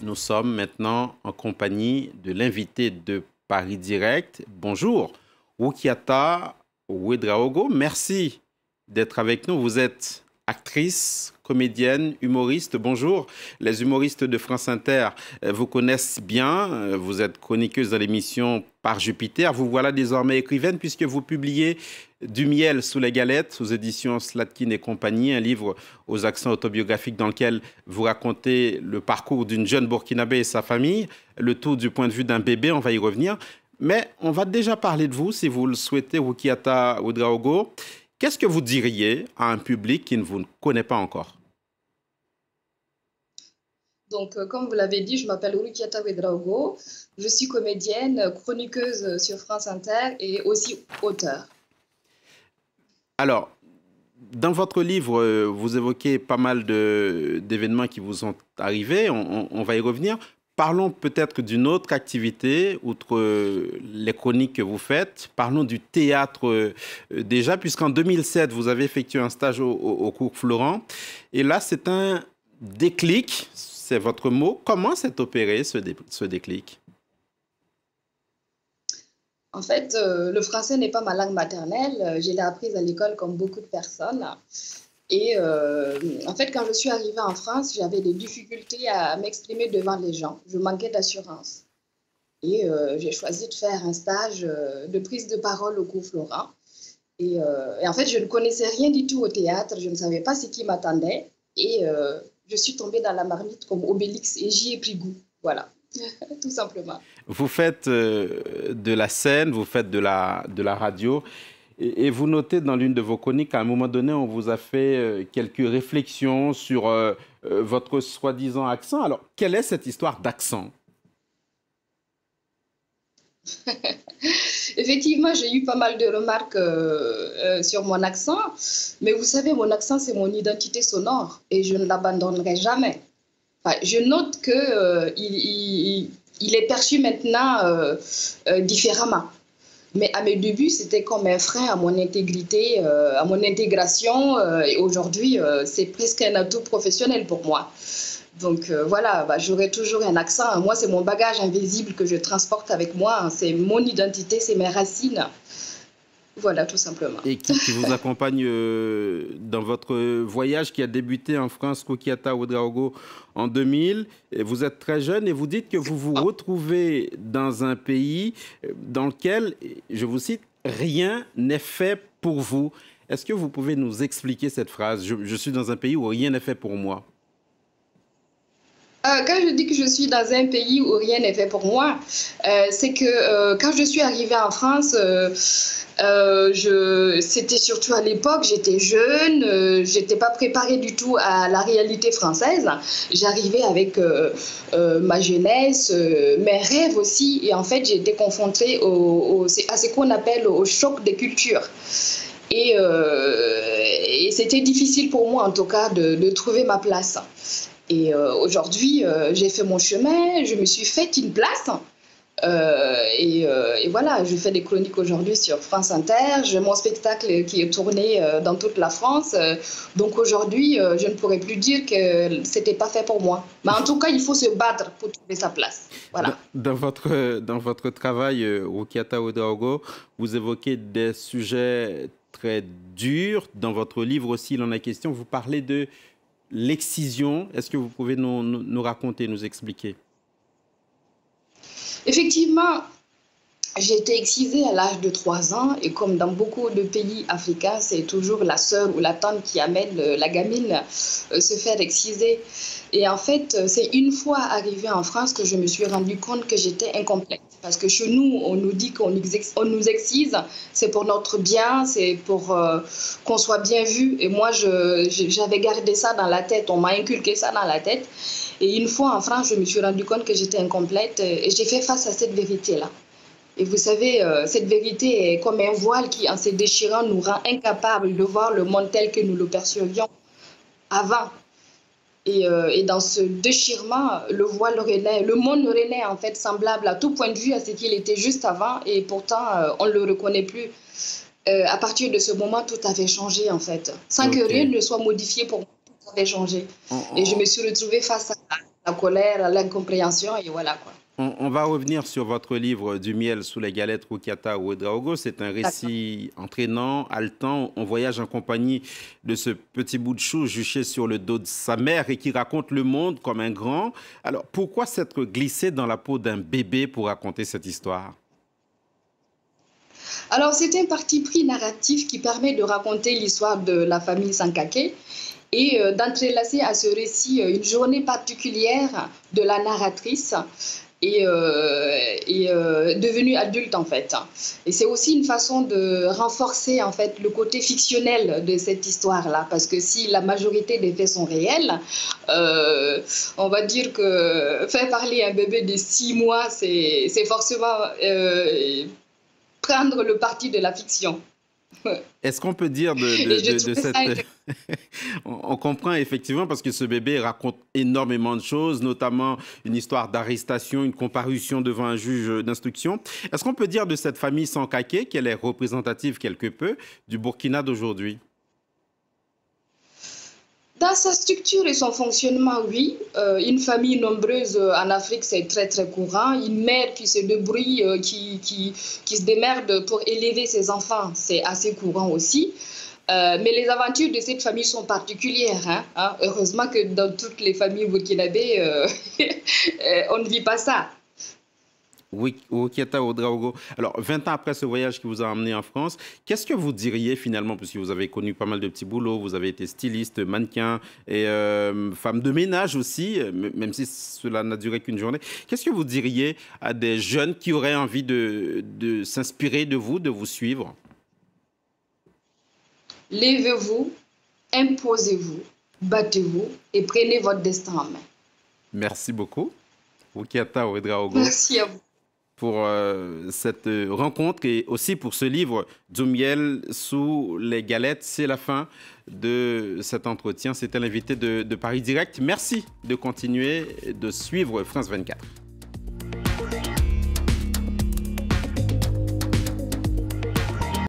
Nous sommes maintenant en compagnie de l'invité de Paris Direct. Bonjour, Rukiata Ouedraogo. Merci d'être avec nous. Vous êtes actrice, comédienne, humoriste. Bonjour. Les humoristes de France Inter vous connaissent bien. Vous êtes chroniqueuse dans l'émission Par Jupiter. Vous voilà désormais écrivaine puisque vous publiez Du miel sous les galettes, aux éditions Slatkin et compagnie, un livre aux accents autobiographiques dans lequel vous racontez le parcours d'une jeune Burkinabé et sa famille, le tout du point de vue d'un bébé, on va y revenir. Mais on va déjà parler de vous, si vous le souhaitez, Rukiata Ouedraogo. Qu'est-ce que vous diriez à un public qui ne vous connaît pas encore? Donc, comme vous l'avez dit, je m'appelle Rukiata Ouedraogo. Je suis comédienne, chroniqueuse sur France Inter et aussi auteure. Alors, dans votre livre, vous évoquez pas mal d'événements qui vous sont arrivés. On va y revenir. Parlons peut-être d'une autre activité, outre les chroniques que vous faites. Parlons du théâtre déjà, puisqu'en 2007, vous avez effectué un stage au cours Florent. Et là, c'est un déclic, c'est votre mot. Comment s'est opéré ce déclic? En fait, le français n'est pas ma langue maternelle. Je l'ai apprise à l'école comme beaucoup de personnes. Et en fait, quand je suis arrivée en France, j'avais des difficultés à m'exprimer devant les gens. Je manquais d'assurance. Et j'ai choisi de faire un stage de prise de parole au cours Florent. Et en fait, je ne connaissais rien du tout au théâtre. Je ne savais pas ce qui m'attendait. Et je suis tombée dans la marmite comme Obélix et j'y ai pris goût. Voilà, tout simplement. Vous faites de la scène, vous faites de la radio. Et vous notez dans l'une de vos chroniques qu'à un moment donné, on vous a fait quelques réflexions sur votre soi-disant accent. Alors, quelle est cette histoire d'accent? Effectivement, j'ai eu pas mal de remarques sur mon accent. Mais vous savez, mon accent, c'est mon identité sonore et je ne l'abandonnerai jamais. Enfin, je note qu'il est perçu maintenant différemment. Mais à mes débuts, c'était comme un frein à mon intégrité, à mon intégration. Et aujourd'hui, c'est presque un atout professionnel pour moi. Donc voilà, j'aurai toujours un accent. Moi, c'est mon bagage invisible que je transporte avec moi. C'est mon identité, c'est mes racines. Voilà, tout simplement. Et qui vous accompagne dans votre voyage qui a débuté en France, Rukiata Ouedraogo, en 2000. Et vous êtes très jeune et vous dites que vous vous retrouvez dans un pays dans lequel, je vous cite, rien n'est fait pour vous. Est-ce que vous pouvez nous expliquer cette phrase? Je suis dans un pays où rien n'est fait pour moi. Quand je dis que je suis dans un pays où rien n'est fait pour moi, c'est que quand je suis arrivée en France, c'était surtout à l'époque, j'étais jeune, j'étais pas préparée du tout à la réalité française. J'arrivais avec ma jeunesse, mes rêves aussi, et en fait j'ai été confrontée à ce qu'on appelle au choc des cultures. Et c'était difficile pour moi en tout cas de trouver ma place. Et aujourd'hui, j'ai fait mon chemin, je me suis fait une place. Et voilà, je fais des chroniques aujourd'hui sur France Inter. J'ai mon spectacle qui est tourné dans toute la France. Donc aujourd'hui, je ne pourrais plus dire que c'était pas fait pour moi. Mais en tout cas, il faut se battre pour trouver sa place. Voilà. Dans votre travail, Rukiata Ouedraogo, vous évoquez des sujets très durs. Dans votre livre aussi, il en est question. Vous parlez de l'excision. Est-ce que vous pouvez nous raconter, nous expliquer? Effectivement, j'ai été excisée à l'âge de 3 ans et comme dans beaucoup de pays africains, c'est toujours la sœur ou la tante qui amène la gamine se faire exciser. Et en fait, c'est une fois arrivée en France que je me suis rendu compte que j'étais incomplète. Parce que chez nous, on nous dit qu'on nous excise, c'est pour notre bien, c'est pour qu'on soit bien vu. Et moi, j'avais gardé ça dans la tête, on m'a inculqué ça dans la tête. Et une fois en France, je me suis rendu compte que j'étais incomplète et j'ai fait face à cette vérité-là. Et vous savez, cette vérité est comme un voile qui, en se déchirant, nous rend incapables de voir le monde tel que nous le percevions avant. Et dans ce déchirement, le voile renaît, le monde renaît en fait semblable à tout point de vue à ce qu'il était juste avant. Et pourtant, on ne le reconnaît plus. À partir de ce moment, tout avait changé en fait. Sans que rien ne soit modifié pour moi, tout avait changé. Et je me suis retrouvée face à ça. la colère, l'incompréhension, et voilà quoi. On va revenir sur votre livre Du miel sous les galettes, Rukiata Ouedraogo. C'est un D'accord. récit entraînant, haletant. On voyage en compagnie de ce petit bout de chou juché sur le dos de sa mère et qui raconte le monde comme un grand. Alors, pourquoi s'être glissé dans la peau d'un bébé pour raconter cette histoire? Alors, c'est un parti pris narratif qui permet de raconter l'histoire de la famille Sankake et d'entrelacer à ce récit une journée particulière de la narratrice devenue adulte en fait. Et c'est aussi une façon de renforcer en fait le côté fictionnel de cette histoire-là, parce que si la majorité des faits sont réels, on va dire que faire parler un bébé de 6 mois, c'est forcément prendre le parti de la fiction. Est-ce qu'on peut dire Et je de trouvais ça cette... intéressant. On comprend effectivement parce que ce bébé raconte énormément de choses, notamment une histoire d'arrestation, une comparution devant un juge d'instruction. Est-ce qu'on peut dire de cette famille Sankake qu'elle est représentative quelque peu du Burkina d'aujourd'hui? Dans sa structure et son fonctionnement, oui. Une famille nombreuse en Afrique, c'est très très courant. Une mère qui se débrouille, qui se démerde pour élever ses enfants, c'est assez courant aussi. Mais les aventures de cette famille sont particulières, hein. Heureusement que dans toutes les familles burkinabées, on ne vit pas ça. Oui, Okieta Ouedraogo. Alors, 20 ans après ce voyage qui vous a emmené en France, qu'est-ce que vous diriez finalement, puisque vous avez connu pas mal de petits boulots, vous avez été styliste, mannequin et femme de ménage aussi, même si cela n'a duré qu'une journée. Qu'est-ce que vous diriez à des jeunes qui auraient envie de s'inspirer de vous suivre? Levez-vous, imposez-vous, battez-vous et prenez votre destin en main. Merci beaucoup, Okieta Ouedraogo, Merci à vous. pour cette rencontre et aussi pour ce livre Du miel sous les galettes. C'est la fin de cet entretien. C'était l'invité de Paris Direct. Merci de continuer de suivre France 24.